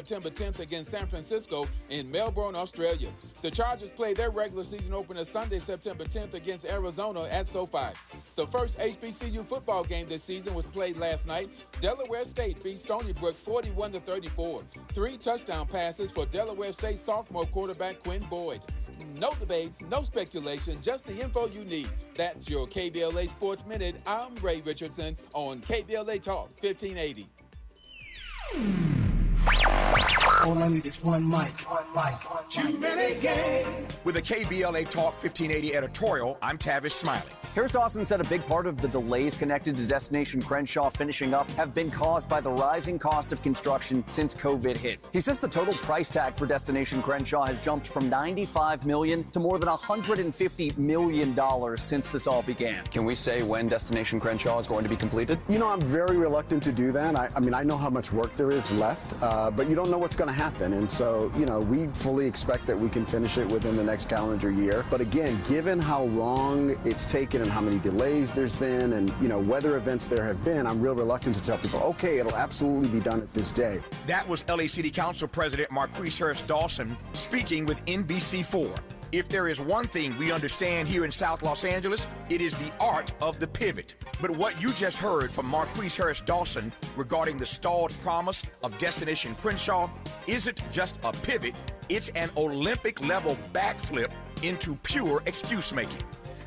September 10th against San Francisco in Melbourne, Australia. The Chargers play their regular season opener Sunday, September 10th against Arizona at SoFi. The first HBCU football game this season was played last night. Delaware State beat Stony Brook 41-34. 3 touchdown passes for Delaware State sophomore quarterback Quinn Boyd. No debates, no speculation, just the info you need. That's your KBLA Sports Minute. I'm Ray Richardson on KBLA Talk 1580. All I need is one mic. Too many games. With a KBLA Talk 1580 editorial, I'm Tavish Smiley. Harris Dawson said a big part of the delays connected to Destination Crenshaw finishing up have been caused by the rising cost of construction since COVID hit. He says the total price tag for Destination Crenshaw has jumped from $95 million to more than $150 million since this all began. Can we say when Destination Crenshaw is going to be completed? You know, I'm very reluctant to do that. I mean, I know how much work there is left, but you don't know what's going to happen. And so, you know, we fully expect that we can finish it within the next calendar year. But again, given how long it's taken and how many delays there's been and, you know, weather events there have been, I'm real reluctant to tell people, okay, it'll absolutely be done at this day. That was LA City Council President Marquise Harris Dawson speaking with NBC4. If there is one thing we understand here in South Los Angeles, it is the art of the pivot. But what you just heard from Marquise Harris Dawson regarding the stalled promise of Destination Crenshaw isn't just a pivot, it's an Olympic-level backflip into pure excuse-making.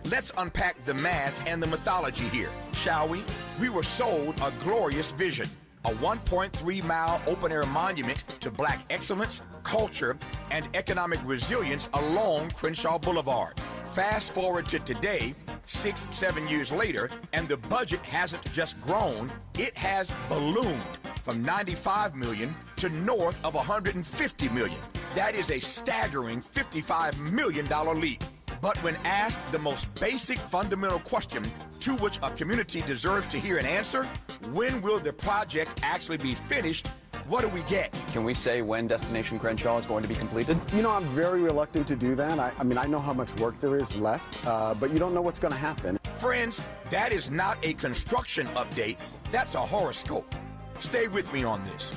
Let's unpack the math and the mythology here, shall we? We were sold a glorious vision. A 1.3-mile open-air monument to Black excellence, culture, and economic resilience along Crenshaw Boulevard. Fast forward to today, 6-7 years later, and the budget hasn't just grown, it has ballooned from $95 million to north of $150 million. That is a staggering $55 million leap. But when asked the most basic fundamental question to which a community deserves to hear an answer, when will the project actually be finished, what do we get? Can we say when Destination Crenshaw is going to be completed? You know, I'm very reluctant to do that. I mean, I know how much work there is left, but you don't know what's going to happen. Friends, that is not a construction update. That's a horoscope. Stay with me on this.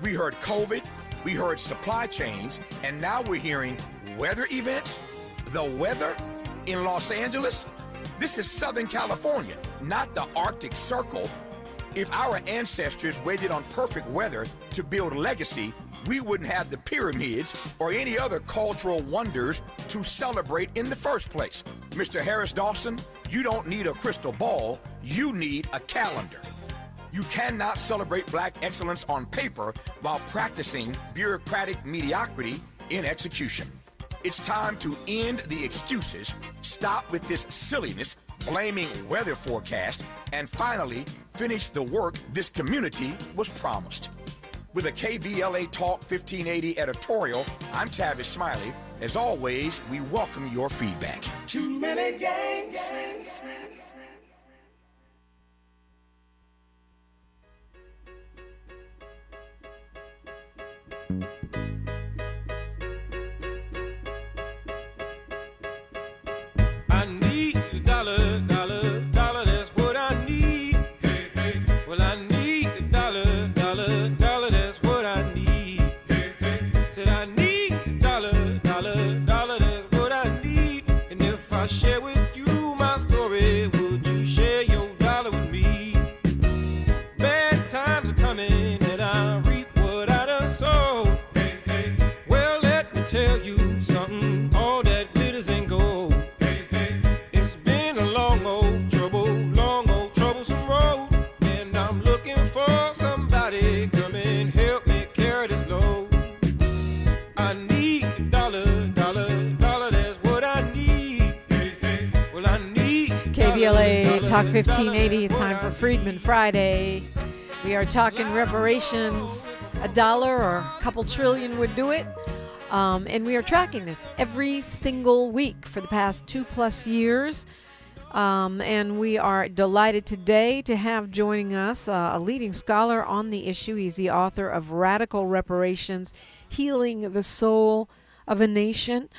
We heard COVID, we heard supply chains, and now we're hearing weather events. The weather in Los Angeles? This is Southern California, not the Arctic Circle. If our ancestors waited on perfect weather to build legacy, we wouldn't have the pyramids or any other cultural wonders to celebrate in the first place. Mr. Harris Dawson, you don't need a crystal ball, you need a calendar. You cannot celebrate Black excellence on paper while practicing bureaucratic mediocrity in execution. It's time to end the excuses, stop with this silliness, blaming weather forecast, and finally finish the work this community was promised. With a KBLA Talk 1580 editorial, I'm Tavish Smiley. As always, we welcome your feedback. Too many games. I need a dollar, dollar, dollar, that's what I need. Hey, hey. Well, I need a dollar, dollar, dollar, that's what I need. Hey, hey. Said I need a dollar, dollar, dollar, that's what I need. And if I share with you my story, would you share your dollar with me? Bad times are coming and I reap what I done sowed. Hey, hey. Well, let me tell you something, all that glitters ain't gold. Long old troublesome road, and I'm looking for somebody come and help me carry this load. I need a dollar, dollar, dollar, that's what I need. Hey, hey. Well, I need KBLA Talk 1580. It's time for Freedmen Friday. We are talking reparations. A dollar or a couple trillion would do it. And we are tracking this every single week for the past 2+ years. And we are delighted today to have joining us a leading scholar on the issue. He's the author of Radical Reparations, Healing the Soul of a Nation.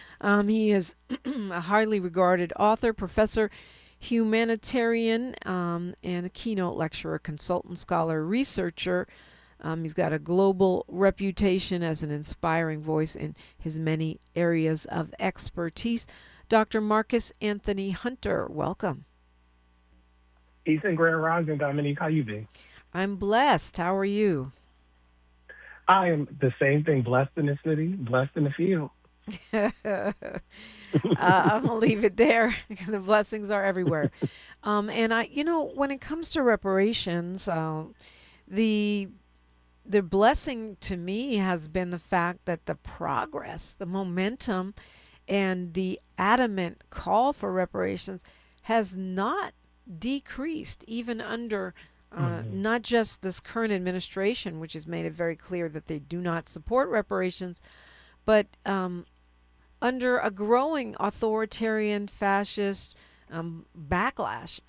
He is a highly regarded author, professor, humanitarian, and a keynote lecturer, consultant, scholar, researcher. He's got a global reputation as an inspiring voice in his many areas of expertise. Dr. Marcus Anthony Hunter, welcome. Peace and Grand Rising, Dominique. How you been? I'm blessed. How are you? I am the same thing. Blessed in the city, blessed in the field. I'm gonna leave it there. The blessings are everywhere. And when it comes to reparations, the blessing to me has been the fact that the progress, the momentum, and the adamant call for reparations has not decreased, even under not just this current administration, which has made it very clear that they do not support reparations, but under a growing authoritarian, fascist backlash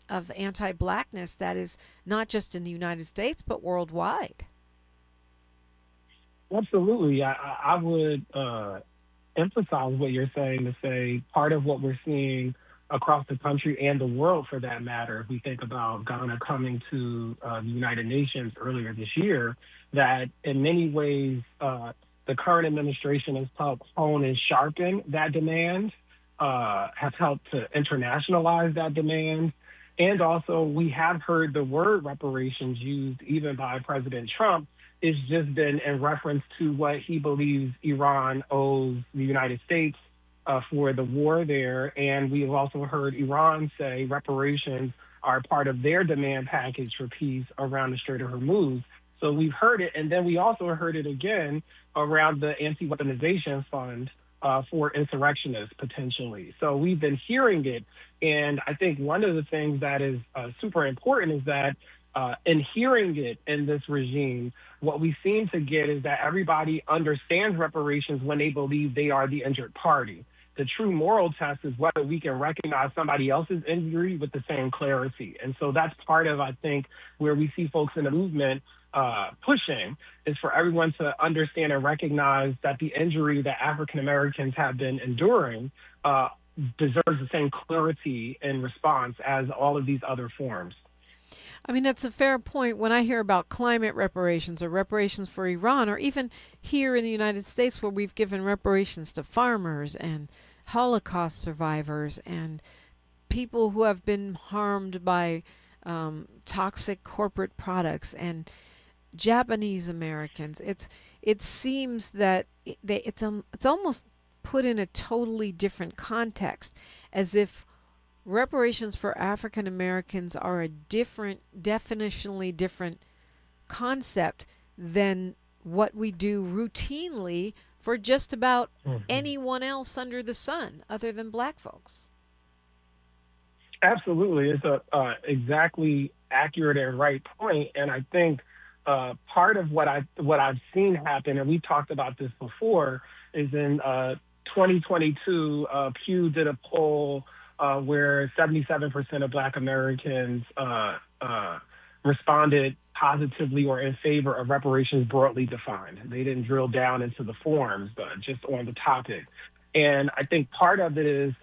of anti-blackness that is not just in the United States, but worldwide. Absolutely. I would emphasize what you're saying to say part of what we're seeing across the country and the world, for that matter, if we think about Ghana coming to the United Nations earlier this year, that in many ways the current administration has helped hone and sharpen that demand, has helped to internationalize that demand. And also, we have heard the word reparations used even by President Trump. It's just been in reference to what he believes Iran owes the United States for the war there. And we've also heard Iran say reparations are part of their demand package for peace around the Strait of Hormuz. So we've heard it. And then we also heard it again around the anti-weaponization fund for insurrectionists, potentially. So we've been hearing it. And I think one of the things that is super important is that in hearing it in this regime, what we seem to get is that everybody understands reparations when they believe they are the injured party. The true moral test is whether we can recognize somebody else's injury with the same clarity. And so that's part of, I think, where we see folks in the movement pushing, is for everyone to understand and recognize that the injury that African Americans have been enduring deserves the same clarity and response as all of these other forms. I mean, that's a fair point. When I hear about climate reparations or reparations for Iran, or even here in the United States where we've given reparations to farmers and Holocaust survivors and people who have been harmed by toxic corporate products and Japanese Americans, it seems that it's almost put in a totally different context, as if reparations for African Americans are a definitionally different concept than what we do routinely for just about anyone else under the sun other than black folks. Absolutely. It's a exactly accurate and right point. And I think part of what I've seen happen, and we've talked about this before, is in 2022, Pew did a poll where 77% of Black Americans responded positively or in favor of reparations broadly defined. They didn't drill down into the forms, but just on the topic. And I think part of it is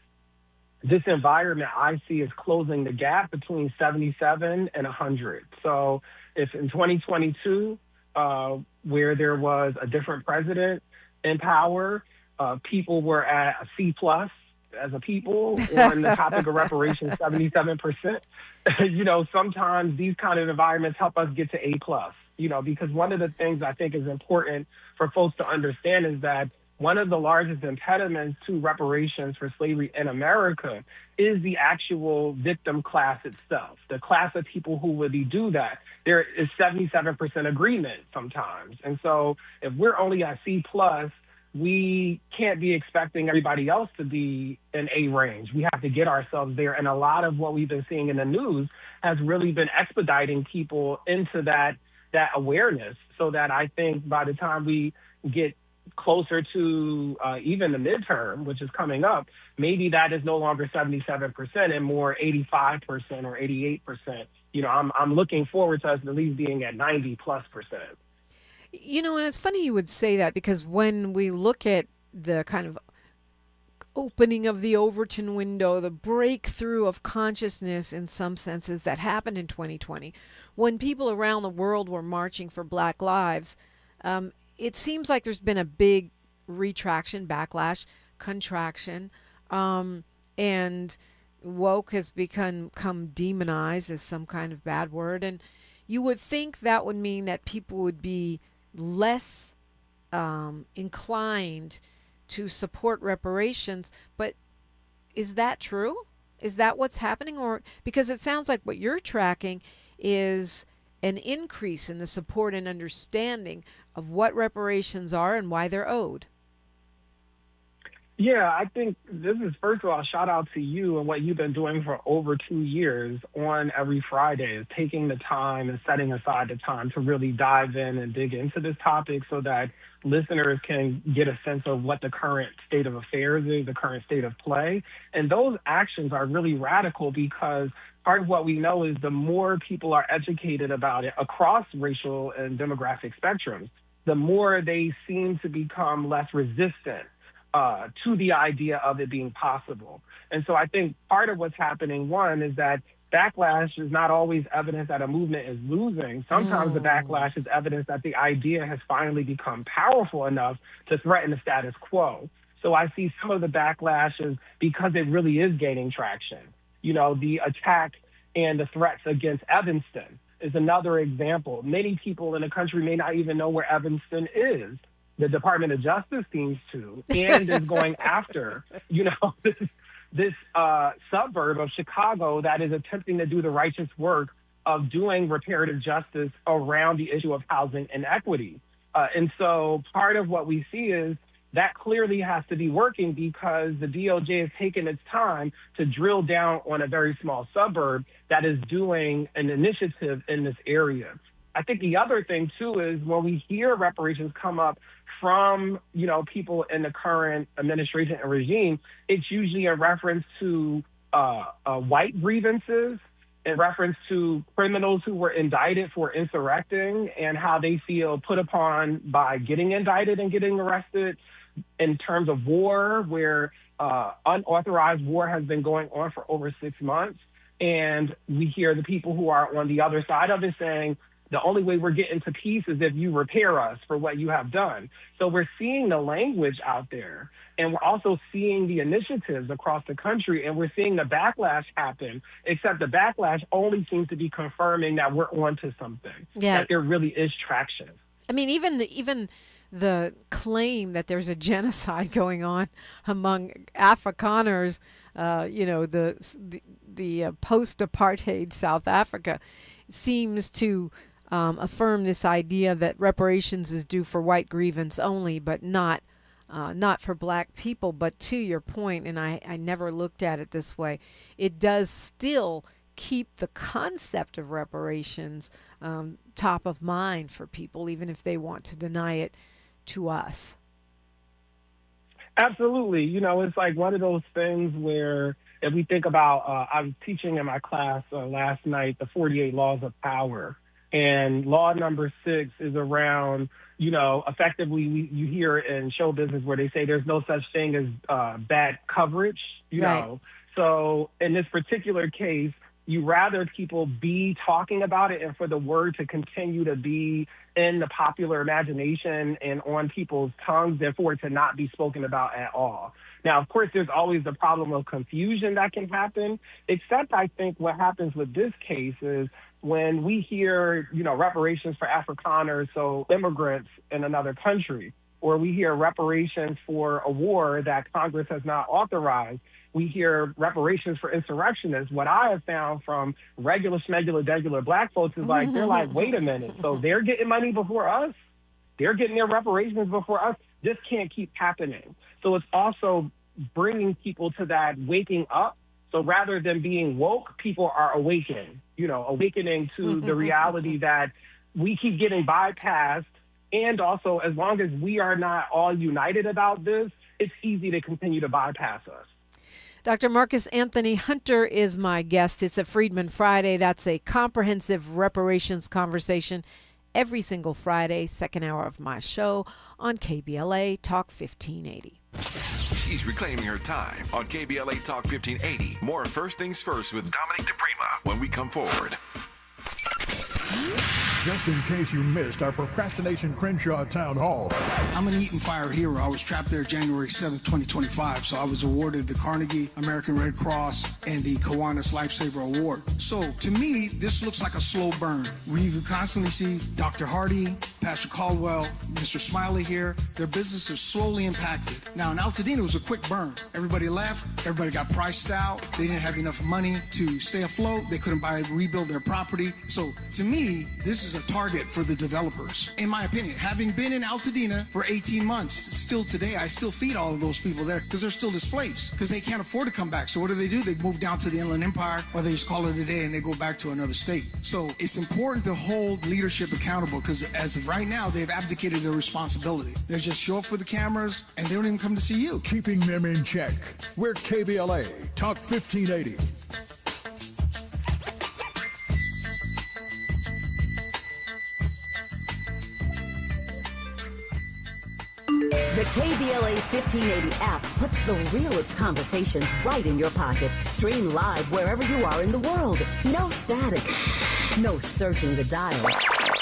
this environment I see is closing the gap between 77 and 100. So if in 2022, where there was a different president in power, people were at a C+ as a people on the topic of reparations, 77%. Sometimes these kind of environments help us get to A+, because one of the things I think is important for folks to understand is that one of the largest impediments to reparations for slavery in America is the actual victim class itself, the class of people who would do that. There is 77% agreement sometimes. And so if we're only at C+, we can't be expecting everybody else to be in A range. We have to get ourselves there. And a lot of what we've been seeing in the news has really been expediting people into that awareness, so that I think by the time we get closer to even the midterm, which is coming up, maybe that is no longer 77% and more 85% or 88%. I'm looking forward to us at least being at 90+%. And it's funny you would say that, because when we look at the kind of opening of the Overton window, the breakthrough of consciousness in some senses that happened in 2020 when people around the world were marching for Black lives. It seems like there's been a big retraction, backlash, contraction, and woke has become demonized as some kind of bad word. And you would think that would mean that people would be less inclined to support reparations, but is that true? Is that what's happening? Or because it sounds like what you're tracking is an increase in the support and understanding of what reparations are and why they're owed. Yeah, I think this is, first of all, shout out to you and what you've been doing for over 2 years on every Friday, is taking the time and setting aside the time to really dive in and dig into this topic so that listeners can get a sense of what the current state of affairs is, the current state of play. And those actions are really radical because part of what we know is the more people are educated about it across racial and demographic spectrums, the more they seem to become less resistant to the idea of it being possible. And so I think part of what's happening, one, is that backlash is not always evidence that a movement is losing. Sometimes the backlash is evidence that the idea has finally become powerful enough to threaten the status quo. So I see some of the backlashes because it really is gaining traction. You know, the attack and the threats against Evanston is another example. Many people in the country may not even know where Evanston is. The Department of Justice seems to, and is going after, this suburb of Chicago that is attempting to do the righteous work of doing reparative justice around the issue of housing inequity. And so part of what we see is that clearly has to be working because the DOJ has taken its time to drill down on a very small suburb that is doing an initiative in this area. I think the other thing, too, is when we hear reparations come up from, people in the current administration and regime, it's usually a reference to white grievances, in reference to criminals who were indicted for insurrecting and how they feel put upon by getting indicted and getting arrested, in terms of war, where unauthorized war has been going on for over 6 months. And we hear the people who are on the other side of it saying, the only way we're getting to peace is if you repair us for what you have done. So we're seeing the language out there, and we're also seeing the initiatives across the country, and we're seeing the backlash happen, except the backlash only seems to be confirming that we're onto something, that there really is traction. I mean, even the claim that there's a genocide going on among Afrikaners, the post-apartheid South Africa, seems to affirm this idea that reparations is due for white grievance only, but not for black people. But to your point, and I never looked at it this way, it does still keep the concept of reparations top of mind for people, even if they want to deny it to us. Absolutely. It's like one of those things where if we think about, I was teaching in my class last night, the 48 Laws of Power. And law number 6 is around, effectively you hear in show business where they say there's no such thing as bad coverage, know. So in this particular case, you rather people be talking about it and for the word to continue to be in the popular imagination and on people's tongues than for it to not be spoken about at all. Now, of course, there's always the problem of confusion that can happen, except I think what happens with this case is when we hear, reparations for Afrikaners, so immigrants in another country, or we hear reparations for a war that Congress has not authorized, we hear reparations for insurrectionists. What I have found from regular black folks is they're like, wait a minute, so they're getting money before us? They're getting their reparations before us? This can't keep happening. So it's also bringing people to that waking up. So rather than being woke, people are awakening to the reality that we keep getting bypassed. And also, as long as we are not all united about this, it's easy to continue to bypass us. Dr. Marcus Anthony Hunter is my guest. It's a Freedmen Friday. That's a comprehensive reparations conversation every single Friday, second hour of my show on KBLA Talk 1580. She's reclaiming her time on KBLA Talk 1580. More First Things First with Dominique DiPrima when we come forward. Just in case you missed our Procrastination Crenshaw Town Hall. I'm an Eaton Fire hero. I was trapped there January 7th, 2025, so I was awarded the Carnegie American Red Cross and the Kiwanis Lifesaver Award. So to me, this looks like a slow burn. We constantly see Dr. Hardy, Pastor Caldwell, Mr. Smiley here. Their business is slowly impacted. Now in Altadena, it was a quick burn. Everybody left. Everybody got priced out. They didn't have enough money to stay afloat. They couldn't rebuild their property. So to me, this is a target for the developers. In my opinion, having been in Altadena for 18 months, still today, I still feed all of those people there because they're still displaced because they can't afford to come back. So what do? They move down to the Inland Empire, or they just call it a day and they go back to another state. So it's important to hold leadership accountable because as of right now, they've abdicated their responsibility. They just show up for the cameras and they don't even come to see you. Keeping them in check. We're KBLA Talk 1580. The KBLA 1580 app puts the realest conversations right in your pocket. Stream live wherever you are in the world. No static. No searching the dial.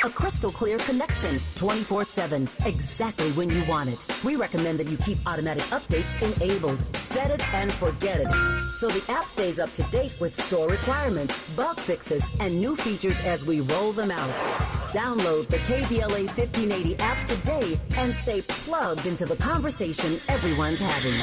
A crystal clear connection 24/7, exactly when you want it. We recommend that you keep automatic updates enabled. Set it and forget it. So the app stays up to date with store requirements, bug fixes, and new features as we roll them out. Download the KBLA 1580 app today and stay plugged into the conversation everyone's having.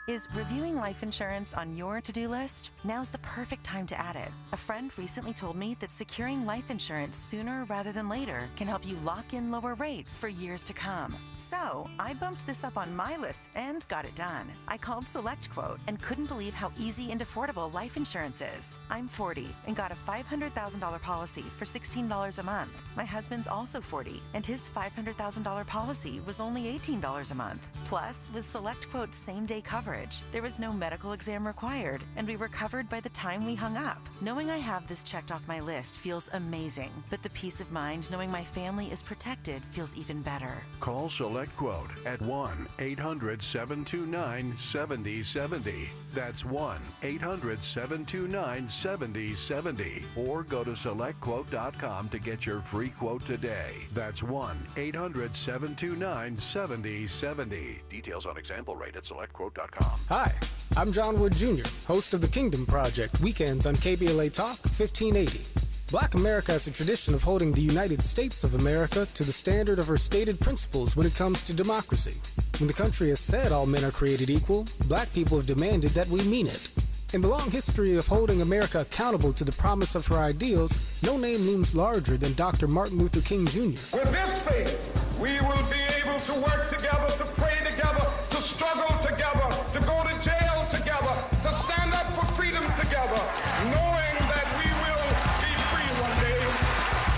Is reviewing life insurance on your to-do list? Now's the perfect time to add it. A friend recently told me that securing life insurance sooner rather than later can help you lock in lower rates for years to come. So I bumped this up on my list and got it done. I called SelectQuote and couldn't believe how easy and affordable life insurance is. I'm 40 and got a $500,000 policy for $16 a month. My husband's also 40 and his $500,000 policy was only $18 a month. Plus, with SelectQuote's same-day coverage, there was no medical exam required, and we were covered by the time we hung up. Knowing I have this checked off my list feels amazing, but the peace of mind knowing my family is protected feels even better. Call SelectQuote at 1-800-729-7070. That's 1-800-729-7070. Or go to SelectQuote.com to get your free quote today. That's 1-800-729-7070. Details on example rate at SelectQuote.com. Hi, I'm John Wood Jr., host of the Kingdom Project, weekends on KBLA Talk 1580. Black America has a tradition of holding the United States of America to the standard of her stated principles when it comes to democracy. When the country has said all men are created equal, black people have demanded that we mean it. In the long history of holding America accountable to the promise of her ideals, no name looms larger than Dr. Martin Luther King Jr. With this faith, we will be able to work together, to pray together, to struggle together, to go to jail together, to stand up for freedom together, knowing that we will be free one day.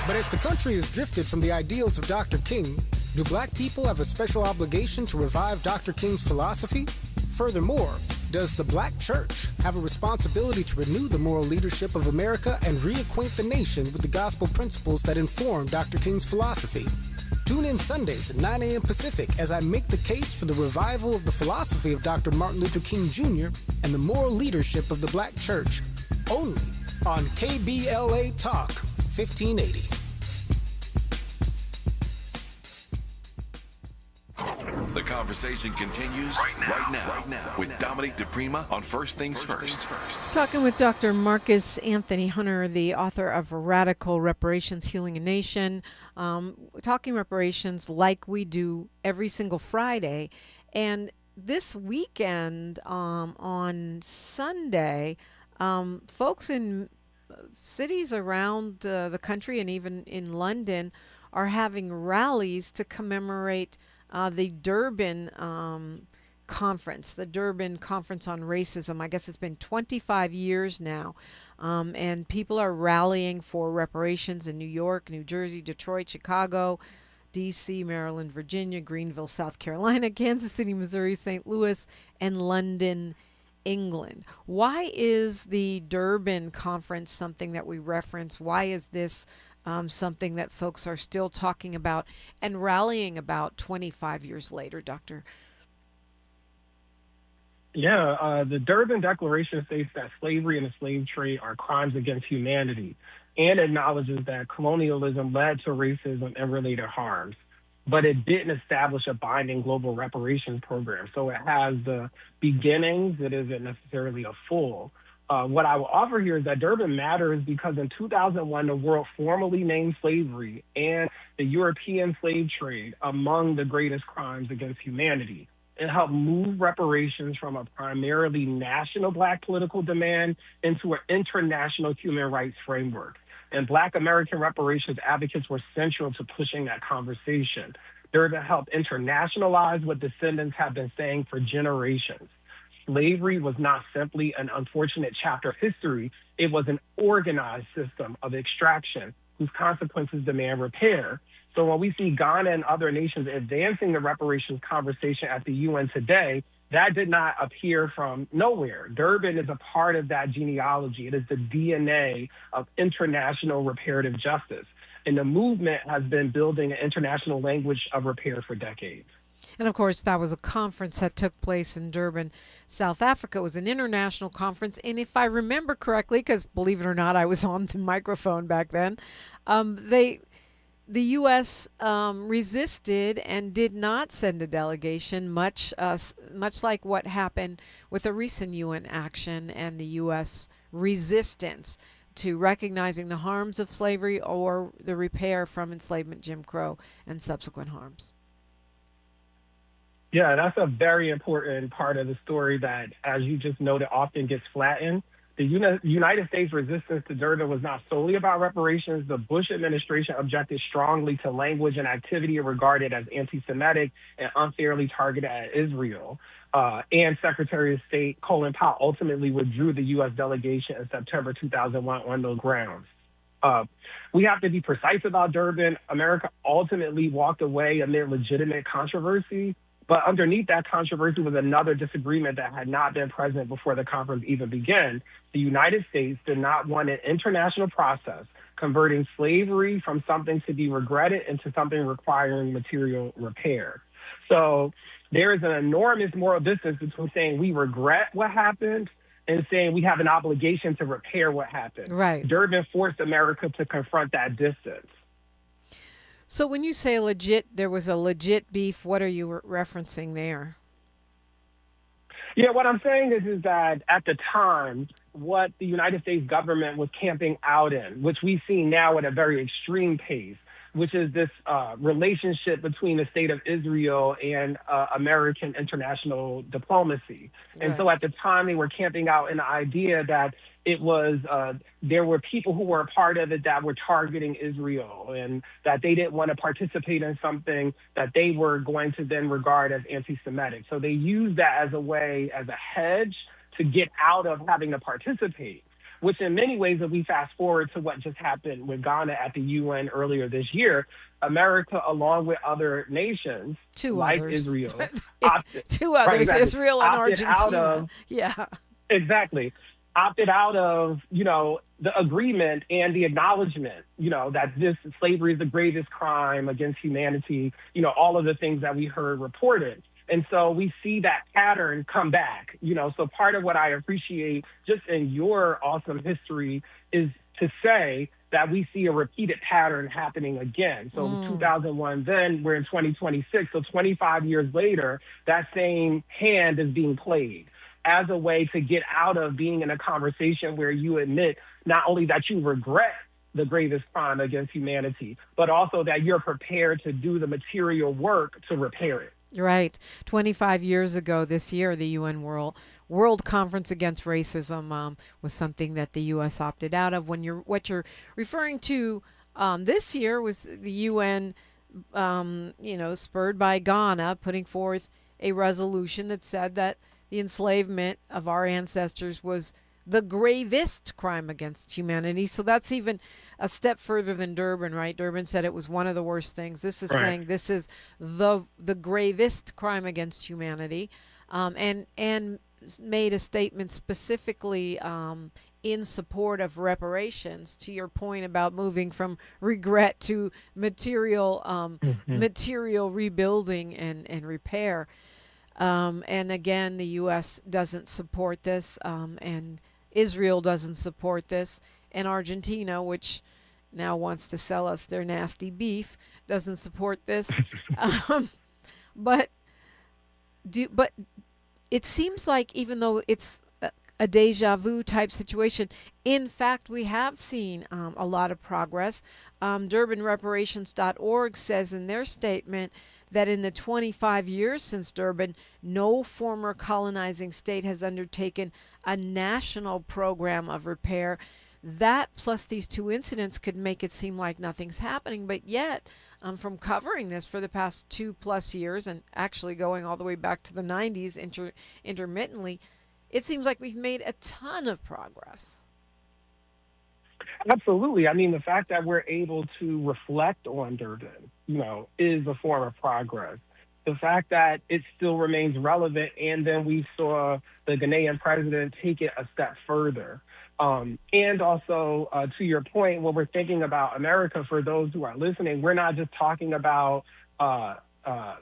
But as the country has drifted from the ideals of Dr. King, do black people have a special obligation to revive Dr. King's philosophy? Furthermore, does the black church have a responsibility to renew the moral leadership of America and reacquaint the nation with the gospel principles that inform Dr. King's philosophy? Tune in Sundays at 9 a.m. Pacific as I make the case for the revival of the philosophy of Dr. Martin Luther King Jr. and the moral leadership of the black church, only on KBLA Talk 1580. The conversation continues right now with Dominique DiPrima on First Things First. Talking with Dr. Marcus Anthony Hunter, the author of Radical Reparations, Healing a Nation. Talking reparations like we do every single Friday. And this weekend, on Sunday, folks in cities around the country and even in London are having rallies to commemorate the Durban conference, the Durban Conference on Racism. I guess it's been 25 years now. And people are rallying for reparations in New York, New Jersey, Detroit, Chicago, D.C., Maryland, Virginia, Greenville, South Carolina, Kansas City, Missouri, St. Louis, and London, England. Why is the Durban Conference something that we reference? Why is this something that folks are still talking about and rallying about 25 years later, Doctor? The Durban Declaration states that slavery and the slave trade are crimes against humanity and acknowledges that colonialism led to racism and related harms. But it didn't establish a binding global reparations program. So it has the beginnings, it isn't necessarily a full. What I will offer here is that Durban matters because in 2001, the world formally named slavery and the European slave trade among the greatest crimes against humanity. It helped move reparations from a primarily national Black political demand into an international human rights framework. And Black American reparations advocates were central to pushing that conversation. Durban helped internationalize what descendants have been saying for generations. Slavery was not simply an unfortunate chapter of history. It was an organized system of extraction whose consequences demand repair. So when we see Ghana and other nations advancing the reparations conversation at the UN today, that did not appear from nowhere. Durban is a part of that genealogy. It is the DNA of international reparative justice. And the movement has been building an international language of repair for decades. And of course, that was a conference that took place in Durban, South Africa. It was an international conference. And if I remember correctly, because believe it or not, I was on the microphone back then, the U.S. Resisted and did not send a delegation, much like what happened with a recent UN action and the U.S. resistance to recognizing the harms of slavery or the repair from enslavement, Jim Crow, and subsequent harms. Yeah, that's a very important part of the story that, as you just noted, often gets flattened. The United States resistance to Durban was not solely about reparations. The Bush administration objected strongly to language and activity regarded as anti-Semitic and unfairly targeted at Israel. And Secretary of State Colin Powell ultimately withdrew the U.S. delegation in September 2001 on those grounds. We have to be precise about Durban. America ultimately walked away amid legitimate controversy. But underneath that controversy was another disagreement that had not been present before the conference even began. The United States did not want an international process converting slavery from something to be regretted into something requiring material repair. So there is an enormous moral distance between saying we regret what happened and saying we have an obligation to repair what happened. Right. Durban forced America to confront that distance. So when you say there was a legit beef, what are you referencing there? Yeah, what I'm saying is that at the time, what the United States government was camping out in, which we see now at a very extreme pace, which is this relationship between the state of Israel and American international diplomacy. Right. And so at the time, they were camping out in the idea that it was there were people who were a part of it that were targeting Israel and that they didn't want to participate in something that they were going to then regard as anti-Semitic. So they used that as a way, as a hedge to get out of having to participate, which in many ways, if we fast forward to what just happened with Ghana at the UN earlier this year, America, along with other nations Israel, two others, right, Israel and Argentina. Exactly. Opted out of, the agreement and the acknowledgement, that this slavery is the greatest crime against humanity, all of the things that we heard reported. And so we see that pattern come back, so part of what I appreciate just in your awesome history is to say that we see a repeated pattern happening again. So 2001, then we're in 2026. So 25 years later, that same hand is being played as a way to get out of being in a conversation where you admit not only that you regret the gravest crime against humanity, but also that you're prepared to do the material work to repair it. Right. 25 years ago this year, the UN World Conference Against Racism was something that the U.S. opted out of. What you're referring to this year was the UN, spurred by Ghana, putting forth a resolution that said that the enslavement of our ancestors was the gravest crime against humanity. So that's even a step further than Durban, right? Durban said it was one of the worst things. This is saying this is the gravest crime against humanity, and made a statement specifically in support of reparations. To your point about moving from regret to material rebuilding and repair. And again, the U.S. doesn't support this, and Israel doesn't support this, and Argentina, which now wants to sell us their nasty beef, doesn't support this. But it seems like, even though it's a deja vu type situation, in fact, we have seen a lot of progress. DurbanReparations.org says in their statement that in the 25 years since Durban, no former colonizing state has undertaken a national program of repair. That plus these two incidents could make it seem like nothing's happening, but yet from covering this for the past 2+ years, and actually going all the way back to the 90s intermittently, it seems like we've made a ton of progress. Absolutely. I mean, the fact that we're able to reflect on Durban, is a form of progress. The fact that it still remains relevant, and then we saw the Ghanaian president take it a step further. And also, to your point, when we're thinking about America, for those who are listening, we're not just talking about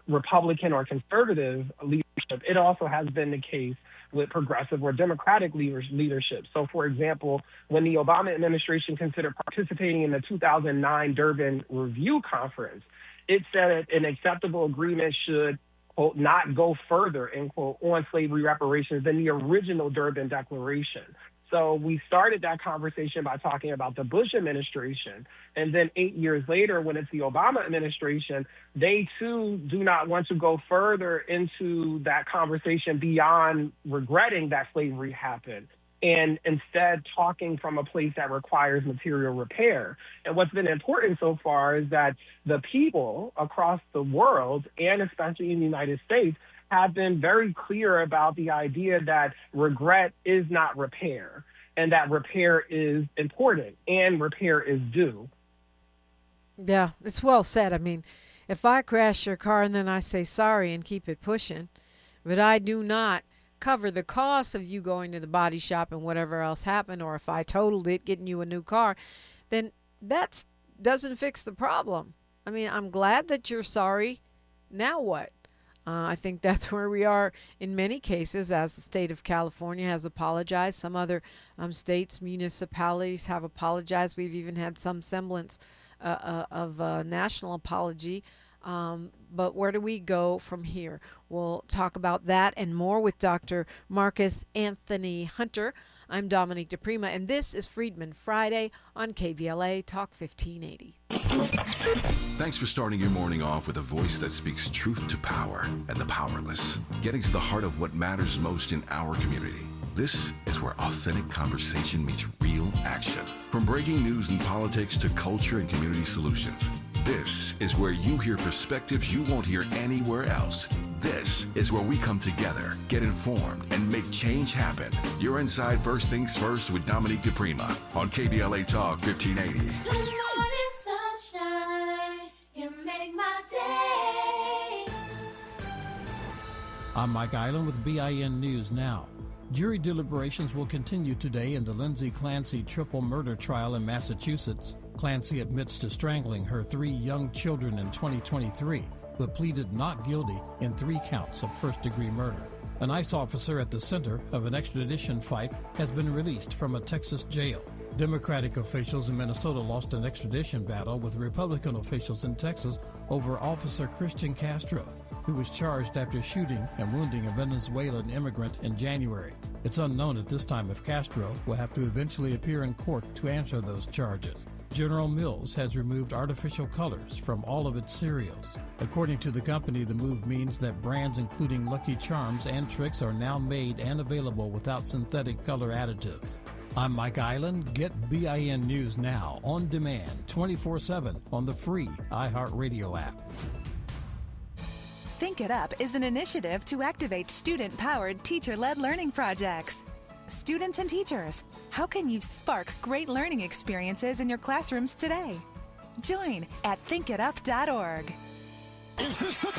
Republican or conservative leadership. It also has been the case with progressive or Democratic leadership. So, for example, when the Obama administration considered participating in the 2009 Durban Review Conference, it said an acceptable agreement should, quote, not go further, end quote, on slavery reparations than the original Durban Declaration. So we started that conversation by talking about the Bush administration. And then 8 years later, when it's the Obama administration, they too do not want to go further into that conversation beyond regretting that slavery happened, and instead talking from a place that requires material repair. And what's been important so far is that the people across the world, and especially in the United States, have been very clear about the idea that regret is not repair, and that repair is important and repair is due. Yeah, it's well said. I mean, if I crash your car and then I say sorry and keep it pushing, but I do not cover the cost of you going to the body shop and whatever else happened, or if I totaled it, getting you a new car, then that doesn't fix the problem. I mean, I'm glad that you're sorry. Now what? I think that's where we are in many cases, as the state of California has apologized. Some other states, municipalities have apologized. We've even had some semblance of a national apology. But where do we go from here? We'll talk about that and more with Dr. Marcus Anthony Hunter. I'm Dominique DiPrima, and this is Freedmen Friday on KBLA Talk 1580. Thanks for starting your morning off with a voice that speaks truth to power and the powerless, getting to the heart of what matters most in our community. This is where authentic conversation meets real action. From breaking news and politics to culture and community solutions, this is where you hear perspectives you won't hear anywhere else. This is where we come together, get informed, and make change happen. You're inside First Things First with Dominique DiPrima on KBLA Talk 1580. Good morning, sunshine. You make my day. I'm Mike Island with BIN News Now. Jury deliberations will continue today in the Lindsay Clancy triple murder trial in Massachusetts. Clancy admits to strangling her 3 young children in 2023, but pleaded not guilty in 3 counts of first-degree murder. An ICE officer at the center of an extradition fight has been released from a Texas jail. Democratic officials in Minnesota lost an extradition battle with Republican officials in Texas over Officer Christian Castro, who was charged after shooting and wounding a Venezuelan immigrant in January. It's unknown at this time if Castro will have to eventually appear in court to answer those charges. General Mills has removed artificial colors from all of its cereals. According to the company, the move means that brands including Lucky Charms and Trix are now made and available without synthetic color additives. I'm Mike Island. Get BIN News Now on demand 24/7 on the free iHeartRadio app. Think It Up is an initiative to activate student-powered, teacher-led learning projects. Students and teachers, how can you spark great learning experiences in your classrooms today? Join at thinkitup.org. Is this the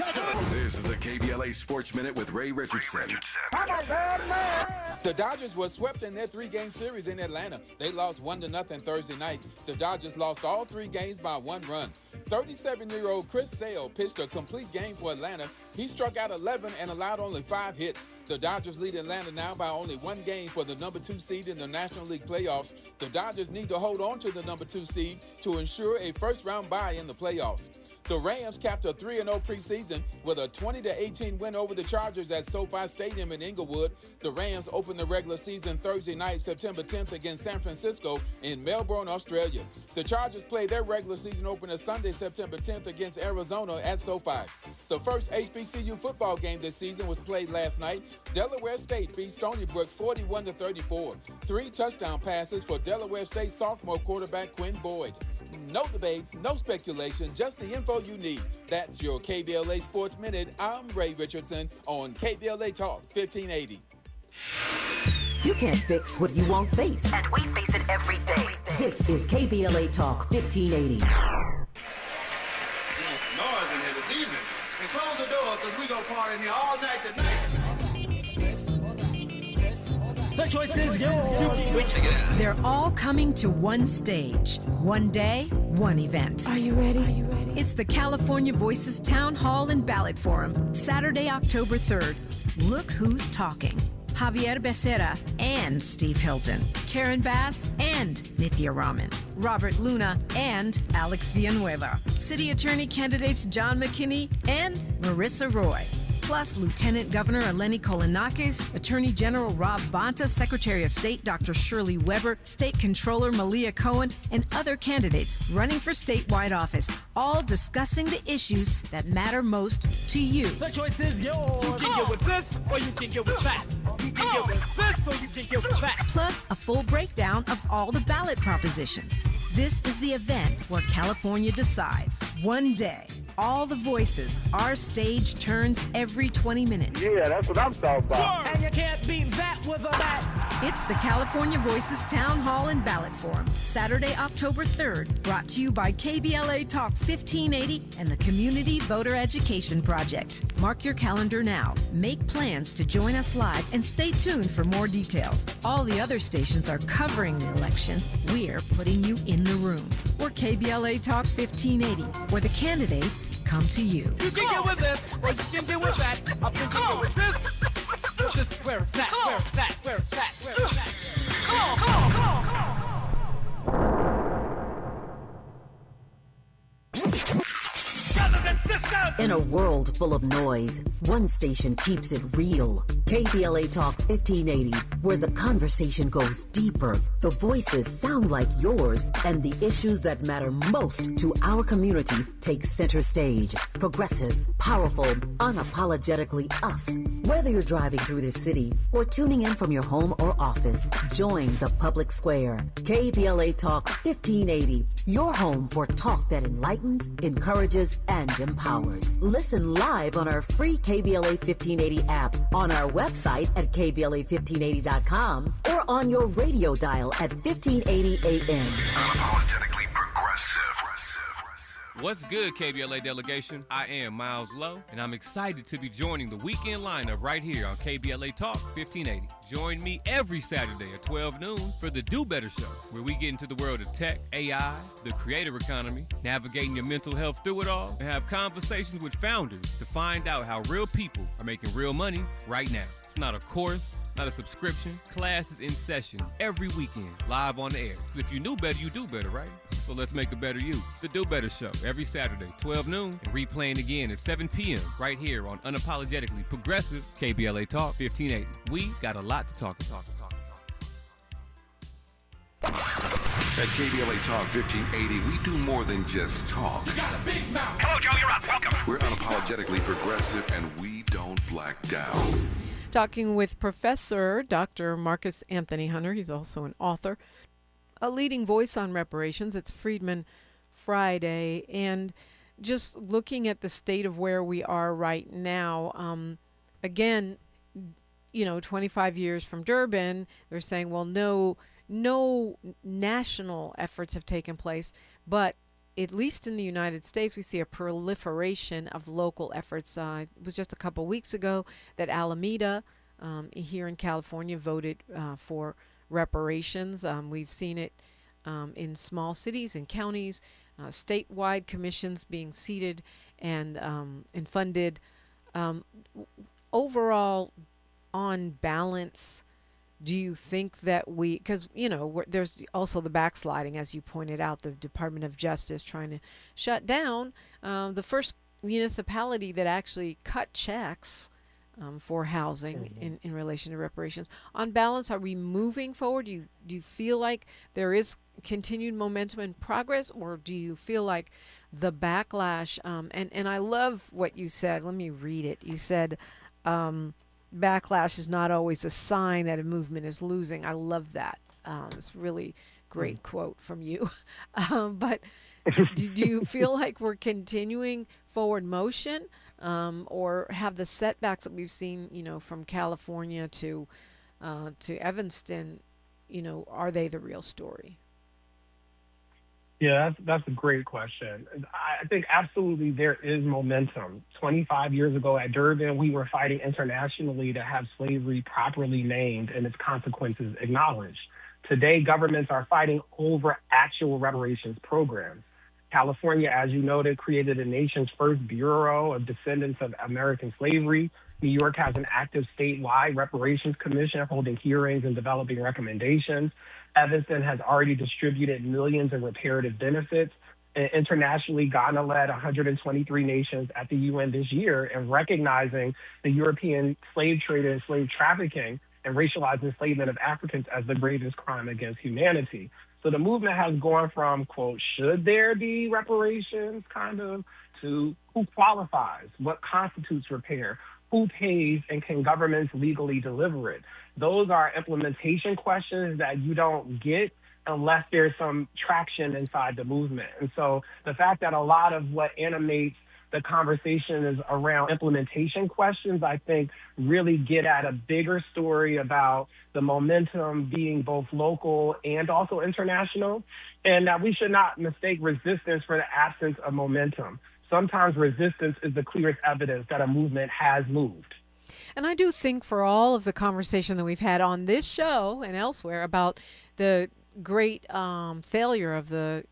This is the KBLA Sports Minute with Ray Richardson. I'm a bad man. The Dodgers were swept in their three-game series in Atlanta. They lost 1-0 Thursday night. The Dodgers lost all three games by 1 run. 37-year-old Chris Sale pitched a complete game for Atlanta. He struck out 11 and allowed only 5 hits. The Dodgers lead Atlanta now by only 1 game for the number 2 seed in the National League playoffs. The Dodgers need to hold on to the number 2 seed to ensure a first-round bye in the playoffs. The Rams capped a 3-0 preseason with a 20-18 win over the Chargers at SoFi Stadium in Inglewood. The Rams opened the regular season Thursday night, September 10th against San Francisco in Melbourne, Australia. The Chargers play their regular season opener Sunday, September 10th against Arizona at SoFi. The first HBCU football game this season was played last night. Delaware State beat Stony Brook 41-34. 3 touchdown passes for Delaware State sophomore quarterback Quinn Boyd. No debates, no speculation, just the info you need. That's your KBLA Sports Minute. I'm Ray Richardson on KBLA Talk 1580. You can't fix what you won't face. And we face it every day. This is KBLA Talk 1580. Noise in here this evening. And close the door because we gonna party in here all night tonight. The choice is yours. They're all coming to one stage, one day, one event. Are you ready? It's the California Voices Town Hall and Ballot Forum, Saturday, October 3rd. Look who's talking. Javier Becerra and Steve Hilton, Karen Bass and Nithya Raman, Robert Luna and Alex Villanueva, City Attorney candidates John McKinney and Marissa Roy, plus Lieutenant Governor Eleni Kolinakis, Attorney General Rob Bonta, Secretary of State Dr. Shirley Weber, State Controller Malia Cohen, and other candidates running for statewide office, all discussing the issues that matter most to you. The choice is yours. You can get with this or you can get with that. You can get with this or you can get with that. Plus, a full breakdown of all the ballot propositions. This is the event where California decides. One day, all the voices, our stage turns every 20 minutes. Yeah, that's what I'm talking about. And you can't beat that with a bat. It's the California Voices Town Hall and Ballot Forum, Saturday, October 3rd, brought to you by KBLA Talk 1580 and the Community Voter Education Project. Mark your calendar now. Make plans to join us live and stay tuned for more details. All the other stations are covering the election. We're putting you in the room. We're KBLA Talk 1580, where the candidates come to you. You can get with this or you can get with that. I think you can get with this. This is where it's at, where it's at, where it's at, where it's at. Come on, come on, come on, come on. In a world full of noise, one station keeps it real. KBLA Talk 1580, where the conversation goes deeper, the voices sound like yours, and the issues that matter most to our community take center stage. Progressive, powerful, unapologetically us. Whether you're driving through the city or tuning in from your home or office, join the public square. KBLA Talk 1580, your home for talk that enlightens, encourages, and empowers. Listen live on our free KBLA 1580 app, on our website at KBLA1580.com, or on your radio dial at 1580 AM. Unapologetically progressive. What's good, KBLA delegation? I am Miles Lowe, and I'm excited to be joining the weekend lineup right here on KBLA Talk 1580. Join me every Saturday at 12 noon for the Do Better Show, where we get into the world of tech, AI, the creator economy, navigating your mental health through it all, and have conversations with founders to find out how real people are making real money right now. It's not a course, not a subscription. Class is in session every weekend, live on the air. If you knew better, you do better, right? So let's make a better you. The Do Better Show, every Saturday, 12 noon, and replaying again at 7 p.m. right here on Unapologetically Progressive KBLA Talk 1580. We got a lot to talk. At KBLA Talk 1580, we do more than just talk. You got a big mouth. Hello, Joe, you're up. Welcome. We're unapologetically progressive, and we don't black down. Talking with Professor Dr. Marcus Anthony Hunter. He's also an author, a leading voice on reparations. It's Freedmen Friday. And just looking at the state of where we are right now, again, 25 years from Durban, they're saying, well, no national efforts have taken place, but at least in the United States, we see a proliferation of local efforts. It was just a couple weeks ago that Alameda here in California voted for reparations. We've seen it in small cities and counties, statewide commissions being seated and funded. Overall, on balance, do you think that because, there's also the backsliding, as you pointed out, the Department of Justice trying to shut down the first municipality that actually cut checks for housing in relation to reparations. On balance, are we moving forward? Do you feel like there is continued momentum and progress, or do you feel like the backlash, and I love what you said. Let me read it. You said, backlash is not always a sign that a movement is losing. I love that. It's really great quote from you. But do you feel like we're continuing forward motion, or have the setbacks that we've seen, from California to Evanston, are they the real story? Yeah, that's a great question. I think absolutely there is momentum. 25 years ago at Durban, we were fighting internationally to have slavery properly named and its consequences acknowledged. Today, governments are fighting over actual reparations programs. California, as you noted, created the nation's first Bureau of Descendants of American Slavery. New York has an active statewide reparations commission holding hearings and developing recommendations. Evanston has already distributed millions in reparative benefits. And internationally, Ghana led 123 nations at the UN this year in recognizing the European slave trade and slave trafficking and racialized enslavement of Africans as the greatest crime against humanity. So the movement has gone from, quote, should there be reparations, kind of, to who qualifies, what constitutes repair, who pays, and can governments legally deliver it? Those are implementation questions that you don't get unless there's some traction inside the movement. And so the fact that a lot of what animates the conversation is around implementation questions, I think really get at a bigger story about the momentum being both local and also international, and that we should not mistake resistance for the absence of momentum. Sometimes resistance is the clearest evidence that a movement has moved. And I do think for all of the conversation that we've had on this show and elsewhere about the great failure of the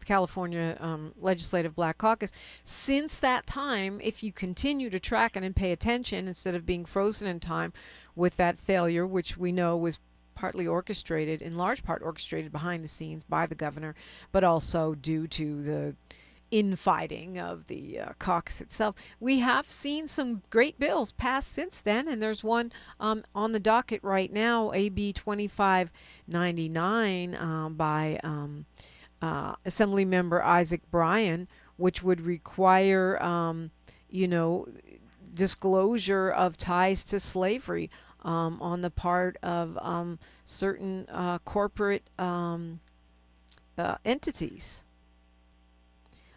California Legislative Black Caucus, since that time, if you continue to track it and pay attention instead of being frozen in time with that failure, which we know was partly orchestrated, in large part orchestrated behind the scenes by the governor, but also due to the infighting of the caucus itself. We have seen some great bills passed since then, and there's one on the docket right now, AB 2599 by Assembly Member Isaac Bryan, which would require, disclosure of ties to slavery on the part of certain corporate entities.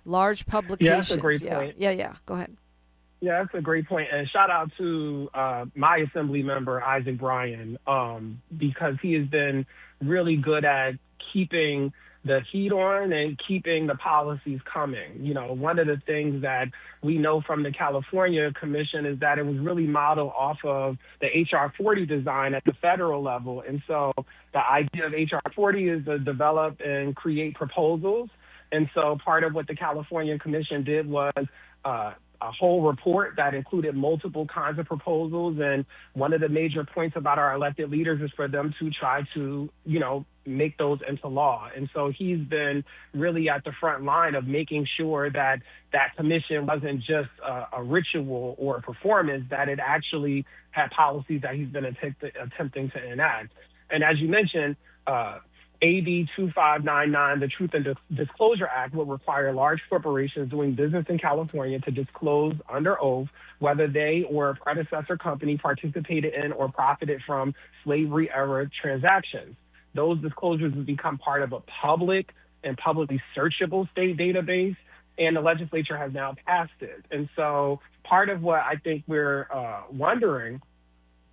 Large publications. Yeah, that's a great point. Yeah. Go ahead. Yeah, that's a great point. And shout out to my Assembly member, Isaac Bryan, because he has been really good at keeping the heat on and keeping the policies coming. One of the things that we know from the California Commission is that it was really modeled off of the HR 40 design at the federal level. And so the idea of HR 40 is to develop and create proposals. And so part of what the California Commission did was a whole report that included multiple kinds of proposals. And one of the major points about our elected leaders is for them to try to, make those into law. And so he's been really at the front line of making sure that that commission wasn't just a ritual or a performance, that it actually had policies that he's been attempting to enact. And as you mentioned, AB 2599, the Truth and Disclosure Act, will require large corporations doing business in California to disclose under oath whether they or a predecessor company participated in or profited from slavery-era transactions. Those disclosures will become part of a public and publicly searchable state database, and the legislature has now passed it. And so part of what I think we're wondering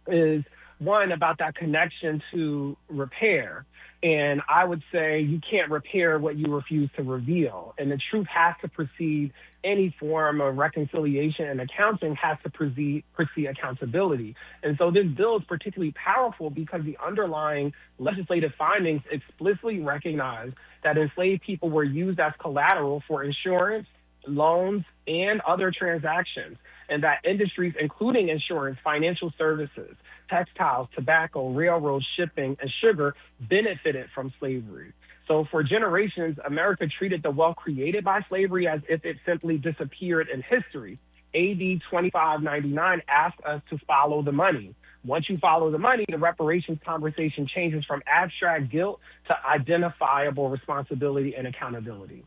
is one, about that connection to repair. And I would say you can't repair what you refuse to reveal. And the truth has to precede any form of reconciliation, and accounting has to precede accountability. And so this bill is particularly powerful because the underlying legislative findings explicitly recognize that enslaved people were used as collateral for insurance, loans, and other transactions, and that industries including insurance, financial services, textiles, tobacco, railroad, shipping, and sugar benefited from slavery. So for generations, America treated the wealth created by slavery as if it simply disappeared in history. AB 2599 asked us to follow the money. Once you follow the money, the reparations conversation changes from abstract guilt to identifiable responsibility and accountability.